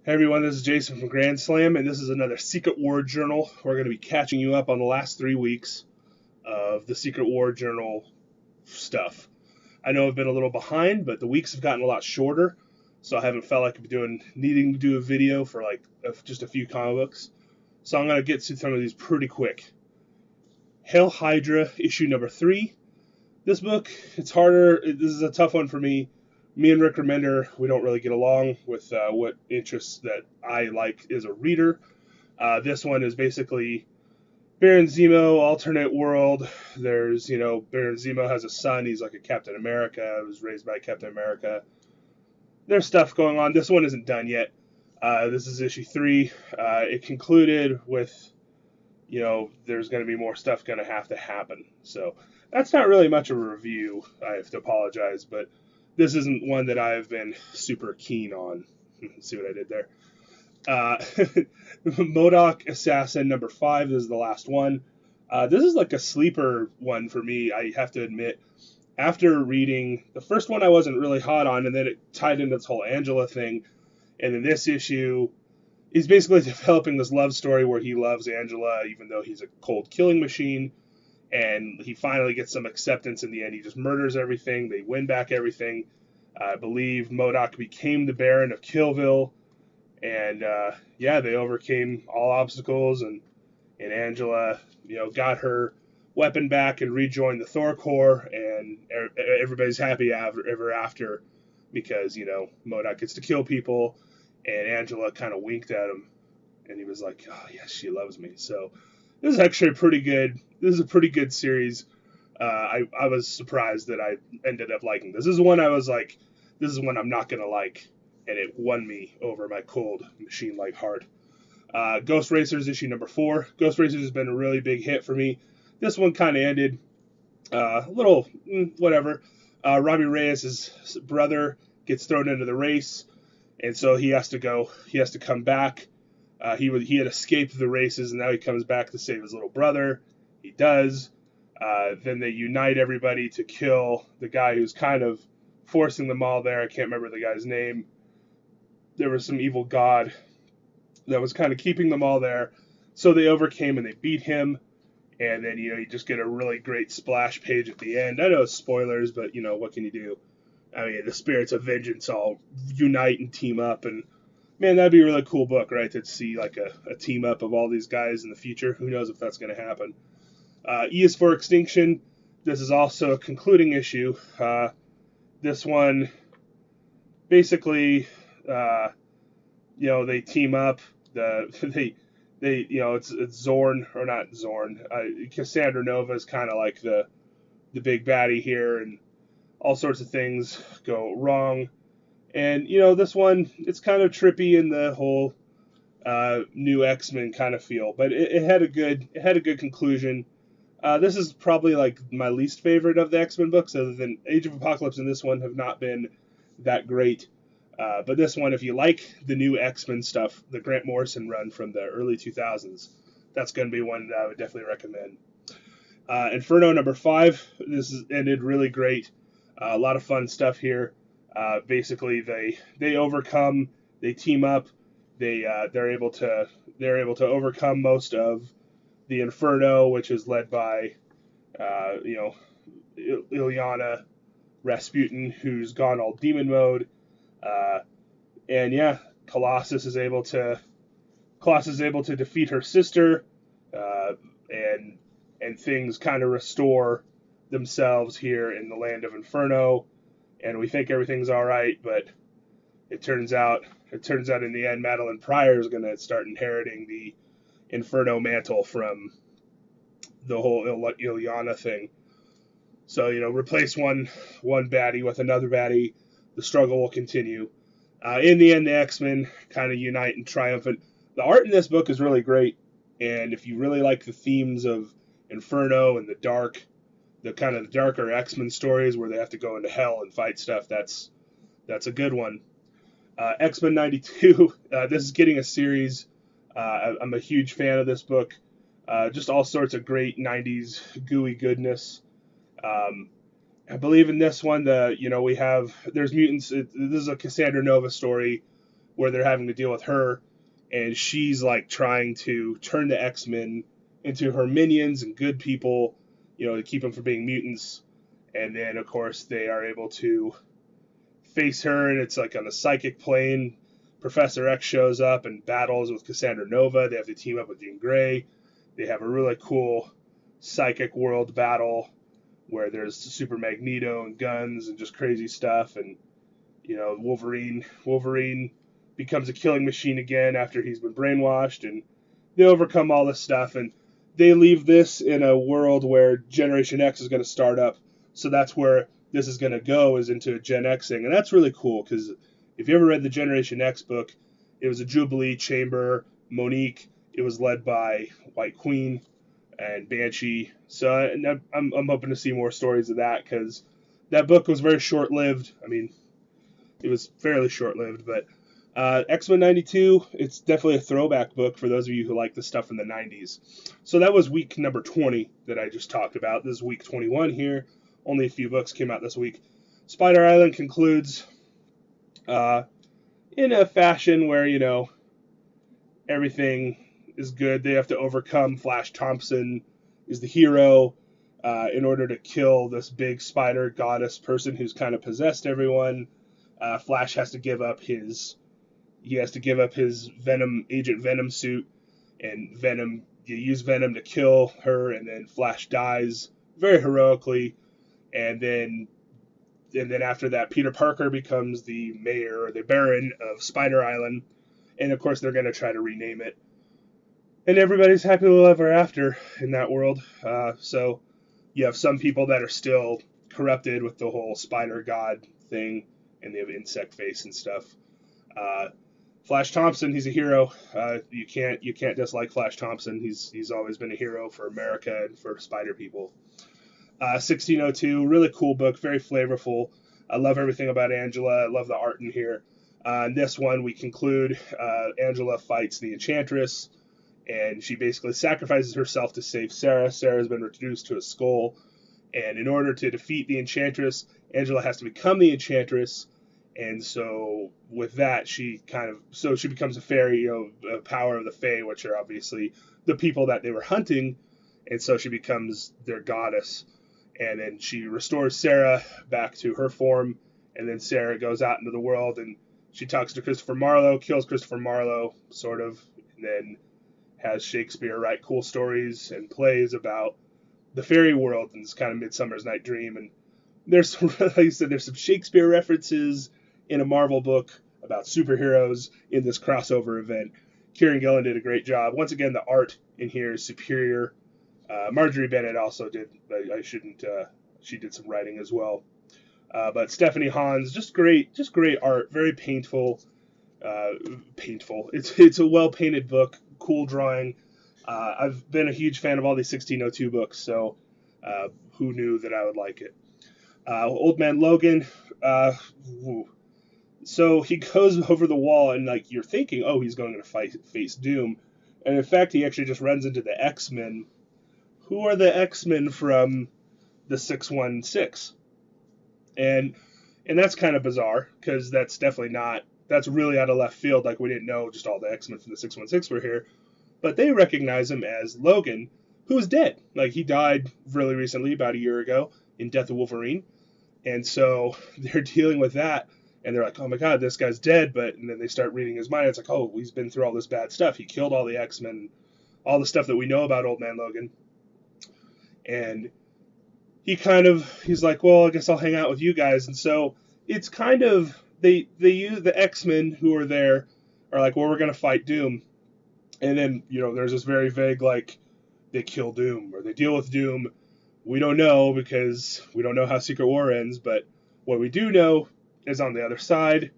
Hey everyone, this is Jason from Grand Slam, and this is another Secret War Journal. We're going to be catching you up on the last 3 weeks of the Secret War Journal stuff. I know I've been a little behind, but the weeks have gotten a lot shorter, so I haven't felt like needing to do a video for just a few comic books. So I'm going to get through some of these pretty quick. Hail Hydra, issue number 3. This book, it's harder. This is a tough one for me. Me and Rick Remender, we don't really get along with what interests that I like as a reader. This one is basically Baron Zemo, alternate world. There's, Baron Zemo has a son. He's like a Captain America. Was raised by Captain America. There's stuff going on. This one isn't done yet. This is issue 3. It concluded with, there's going to be more stuff going to have to happen. So that's not really much of a review. I have to apologize, but this isn't one that I've been super keen on. See what I did there? MODOK Assassin number 5. This is the last one. This is like a sleeper one for me, I have to admit. After reading the first one, I wasn't really hot on, and then it tied into this whole Angela thing. And in this issue, he's basically developing this love story where he loves Angela, even though he's a cold killing machine. And he finally gets some acceptance in the end. He just murders everything. They win back everything. I believe MODOK became the Baron of Killville. And, they overcame all obstacles. And Angela, got her weapon back and rejoined the Thor Corps. And everybody's happy ever after because, MODOK gets to kill people. And Angela kind of winked at him. And he was like, oh, yes, she loves me. So this is actually pretty good. This is a pretty good series. I was surprised that I ended up liking this. This is one I was like, this is one I'm not going to like. And it won me over my cold machine-like heart. Ghost Racers issue number 4. Ghost Racers has been a really big hit for me. This one kind of ended a little, whatever. Robbie Reyes' brother gets thrown into the race. And so he has to come back. He had escaped the races, and now he comes back to save his little brother. He does. Then they unite everybody to kill the guy who's kind of forcing them all there. I can't remember the guy's name. There was some evil god that was kind of keeping them all there. So they overcame and they beat him. And then, you just get a really great splash page at the end. I know it's spoilers, but, what can you do? I mean, the spirits of vengeance all unite and team up, and man, that'd be a really cool book, right? To see like a team up of all these guys in the future. Who knows if that's going to happen? E is for Extinction. This is also a concluding issue. This one, basically, they team up. It's Zorn, or not Zorn. Cassandra Nova is kind of like the big baddie here, and all sorts of things go wrong. And, this one, it's kind of trippy in the whole new X-Men kind of feel, but it had a good conclusion. This is probably like my least favorite of the X-Men books, other than Age of Apocalypse and this one have not been that great. But this one, if you like the new X-Men stuff, the Grant Morrison run from the early 2000s, that's going to be one that I would definitely recommend. Inferno number 5, this ended really great. A lot of fun stuff here. Basically, they overcome, they team up, they're able to overcome most of the Inferno, which is led by Ilyana Rasputin, who's gone all demon mode, Colossus is able to defeat her sister, and things kind of restore themselves here in the land of Inferno. And we think everything's all right, but it turns out in the end, Madeline Pryor is going to start inheriting the Inferno mantle from the whole Ilyana thing. So, replace one baddie with another baddie. The struggle will continue. In the end, the X-Men kind of unite and triumphant. The art in this book is really great, and if you really like the themes of Inferno and the darker X-Men stories where they have to go into hell and fight stuff, that's a good one. X-Men 92, this is getting a series. I'm a huge fan of this book. Just all sorts of great 90s gooey goodness. I believe in this one, there's mutants. This is a Cassandra Nova story. where they're having to deal with her, and she's like trying to turn the X-Men into her minions and good people, to keep them from being mutants. And then, of course, they are able to face her, and it's like on a psychic plane. Professor X shows up and battles with Cassandra Nova. They have to team up with Jean Grey. They have a really cool psychic world battle where there's Super Magneto and guns and just crazy stuff. And, Wolverine becomes a killing machine again after he's been brainwashed, and they overcome all this stuff. And they leave this in a world where Generation X is going to start up. So that's where this is going to go, is into a Gen X thing. And that's really cool, because if you ever read the Generation X book, it was a Jubilee Chamber, Monique. It was led by White Queen and Banshee. So I'm hoping to see more stories of that, because that book was very short-lived. I mean, it was fairly short-lived, but X-Men 92, it's definitely a throwback book for those of you who like the stuff from the 90s. So that was week number 20 that I just talked about. This is week 21 here. Only a few books came out this week. Spider Island concludes in a fashion where, everything is good. They have to overcome Flash Thompson is the hero in order to kill this big spider goddess person who's kind of possessed everyone. Flash has to give up his Agent Venom suit, and you use Venom to kill her, and then Flash dies very heroically, and then after that, Peter Parker becomes the mayor or the Baron of Spider Island, and of course they're going to try to rename it, and everybody's happily ever after in that world. So you have some people that are still corrupted with the whole spider god thing, and they have insect face and stuff. Flash Thompson, he's a hero. You can't dislike Flash Thompson. He's always been a hero for America and for spider people. 1602, really cool book, very flavorful. I love everything about Angela. I love the art in here. In this one, we conclude Angela fights the Enchantress, and she basically sacrifices herself to save Sarah. Sarah's been reduced to a skull, and in order to defeat the Enchantress, Angela has to become the Enchantress. And so with that, she becomes a fairy, a power of the Fae, which are obviously the people that they were hunting. And so she becomes their goddess. And then she restores Sarah back to her form. And then Sarah goes out into the world, and she talks to Christopher Marlowe, kills Christopher Marlowe, sort of, and then has Shakespeare write cool stories and plays about the fairy world and this kind of Midsummer's Night Dream. And there's, like I said, there's some Shakespeare references in a Marvel book about superheroes in this crossover event. Kieran Gillen did a great job. Once again, the art in here is superior. Marjorie Bennett also did. She did some writing as well. But Stephanie Hans, just great art, very painful. It's a well painted book, cool drawing. I've been a huge fan of all these 1602 books, so who knew that I would like it? Old Man Logan. So he goes over the wall, and like you're thinking, oh, he's going to face Doom, and in fact, he actually just runs into the X-Men. Who are the X-Men from the 616? And that's kind of bizarre, because that's really out of left field. Like, we didn't know just all the X-Men from the 616 were here, but they recognize him as Logan, who is dead. Like, he died really recently, about a year ago, in Death of Wolverine, and so they're dealing with that. And they're like, oh my god, this guy's dead. And then they start reading his mind. It's like, oh, he's been through all this bad stuff. He killed all the X-Men, all the stuff that we know about Old Man Logan. And he's like, well, I guess I'll hang out with you guys. And so it's kind of, they use the X-Men who are there are like, well, we're going to fight Doom. And then, there's this very vague, like, they kill Doom or they deal with Doom. We don't know, because we don't know how Secret War ends. But what we do know is on the other side,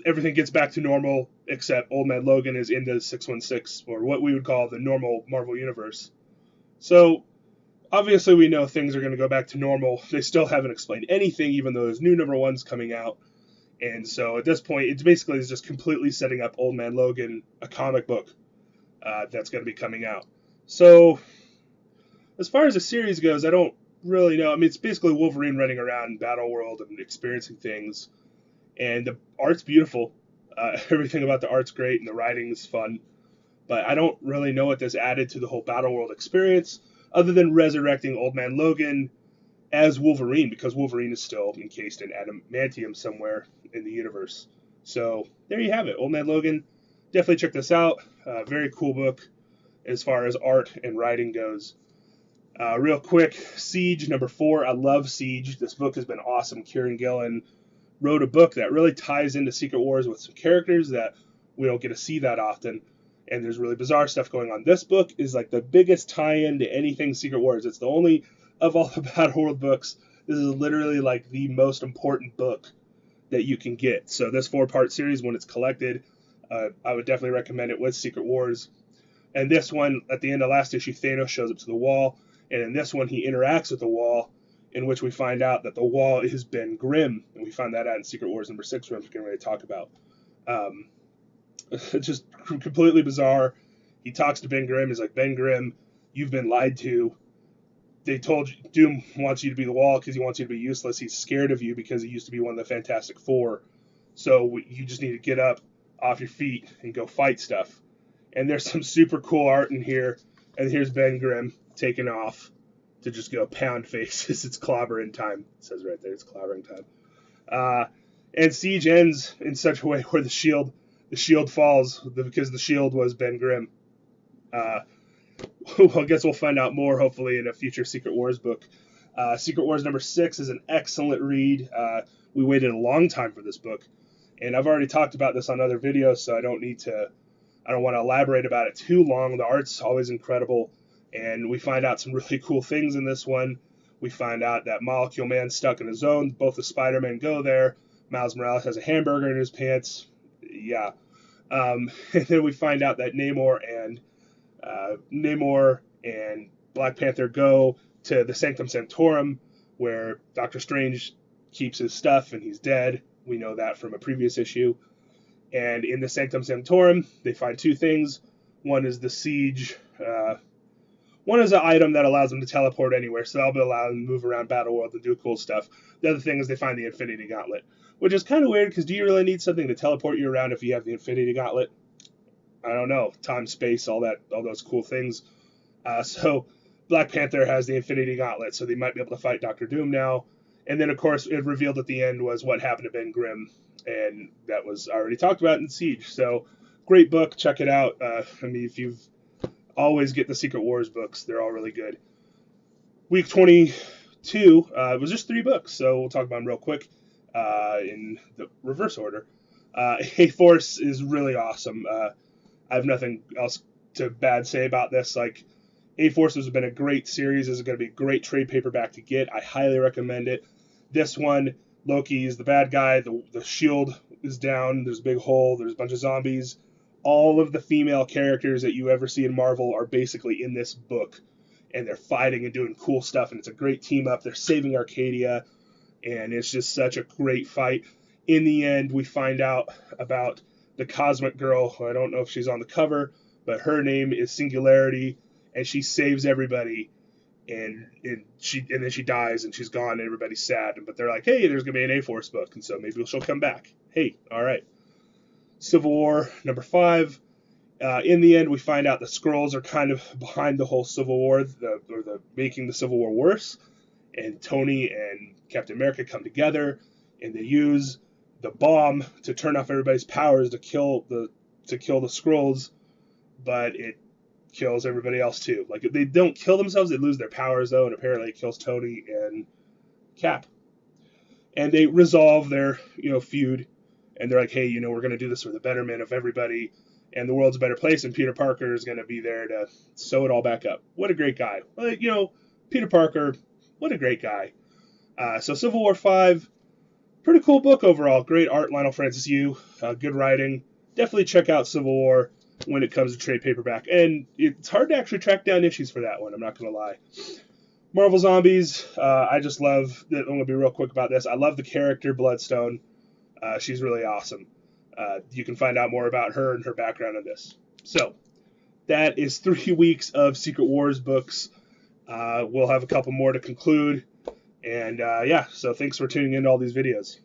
everything gets back to normal, except Old Man Logan is in the 616, or what we would call the normal Marvel Universe. So, obviously we know things are going to go back to normal. They still haven't explained anything, even though there's new number ones coming out. And so, at this point, it's basically just completely setting up Old Man Logan, a comic book that's going to be coming out. So, as far as the series goes, I don't really know. I mean, it's basically Wolverine running around Battleworld and experiencing things, and the art's beautiful. Everything about the art's great and the writing is fun, but I don't really know what this added to the whole Battleworld experience other than resurrecting Old Man Logan as Wolverine, because Wolverine is still encased in adamantium somewhere in the universe. So there you have it, Old Man Logan. Definitely check this out. Very cool book as far as art and writing goes. Real quick, Siege number 4. I love Siege. This book has been awesome. Kieran Gillen wrote a book that really ties into Secret Wars with some characters that we don't get to see that often. And there's really bizarre stuff going on. This book is like the biggest tie-in to anything Secret Wars. It's the only, of all the Battleworld books, this is literally like the most important book that you can get. So this 4-part series, when it's collected, I would definitely recommend it with Secret Wars. And this one, at the end of last issue, Thanos shows up to the wall. And in this one, he interacts with the wall, in which we find out that the wall is Ben Grimm. And we find that out in Secret Wars number 6, which we're getting ready to talk about. It's just completely bizarre. He talks to Ben Grimm. He's like, Ben Grimm, you've been lied to. They told you Doom wants you to be the wall because he wants you to be useless. He's scared of you because he used to be one of the Fantastic Four. So you just need to get up off your feet and go fight stuff. And there's some super cool art in here. And here's Ben Grimm taking off to just go pound faces. It's clobbering time. It says right there, it's clobbering time. And Siege ends in such a way where the shield falls because the shield was Ben Grimm. Well, I guess we'll find out more, hopefully, in a future Secret Wars book. Secret Wars number 6 is an excellent read. We waited a long time for this book, and I've already talked about this on other videos, so I don't want to elaborate about it too long. The art's always incredible, and we find out some really cool things in this one. We find out that Molecule Man's stuck in a zone. Both the Spider-Men go there. Miles Morales has a hamburger in his pants. Yeah. And then we find out that Namor and Black Panther go to the Sanctum Sanctorum, where Doctor Strange keeps his stuff and he's dead. We know that from a previous issue. And in the Sanctum Sanctorum, they find 2 things. One is the Siege. One is an item that allows them to teleport anywhere, so that'll be allowed them to move around Battleworld and do cool stuff. The other thing is they find the Infinity Gauntlet, which is kind of weird because do you really need something to teleport you around if you have the Infinity Gauntlet? I don't know. Time, space, all those cool things. So Black Panther has the Infinity Gauntlet, so they might be able to fight Doctor Doom now. And then, of course, it revealed at the end was what happened to Ben Grimm, and that was already talked about in Siege. So great book. Check it out. I mean, if you've always get the Secret Wars books, they're all really good. Week 22 was just 3 books, so we'll talk about them real quick in the reverse order. A-Force is really awesome. I have nothing else to bad say about this. Like, A-Force has been a great series. This is going to be a great trade paperback to get. I highly recommend it. This one, Loki is the bad guy. The shield is down. There's a big hole. There's a bunch of zombies. All of the female characters that you ever see in Marvel are basically in this book. And they're fighting and doing cool stuff. And it's a great team up. They're saving Arcadia. And it's just such a great fight. In the end, we find out about the Cosmic Girl, who I don't know if she's on the cover, but her name is Singularity, and she saves everybody, and then she dies, and she's gone, and everybody's sad. But they're like, hey, there's going to be an A-Force book, and so maybe she'll come back. Hey, all right. Civil War number 5. In the end, we find out the Skrulls are kind of behind the whole Civil War, the making the Civil War worse, and Tony and Captain America come together, and they use the bomb to turn off everybody's powers to kill the Skrulls, but it kills everybody else too. Like, they don't kill themselves, they lose their powers though, and apparently it kills Tony and Cap. And they resolve their feud, and they're like, hey, we're going to do this for the betterment of everybody, and the world's a better place, and Peter Parker is going to be there to sew it all back up. What a great guy. Like, Peter Parker, what a great guy. So Civil War 5, pretty cool book overall. Great art, Lionel Francis Yu. Good writing. Definitely check out Civil War when it comes to trade paperback. And it's hard to actually track down issues for that one, I'm not going to lie. Marvel Zombies, I just love, I'm going to be real quick about this. I love the character Bloodstone. She's really awesome. You can find out more about her and her background in this. So, that is 3 weeks of Secret Wars books. We'll have a couple more to conclude. And yeah, so thanks for tuning in to all these videos.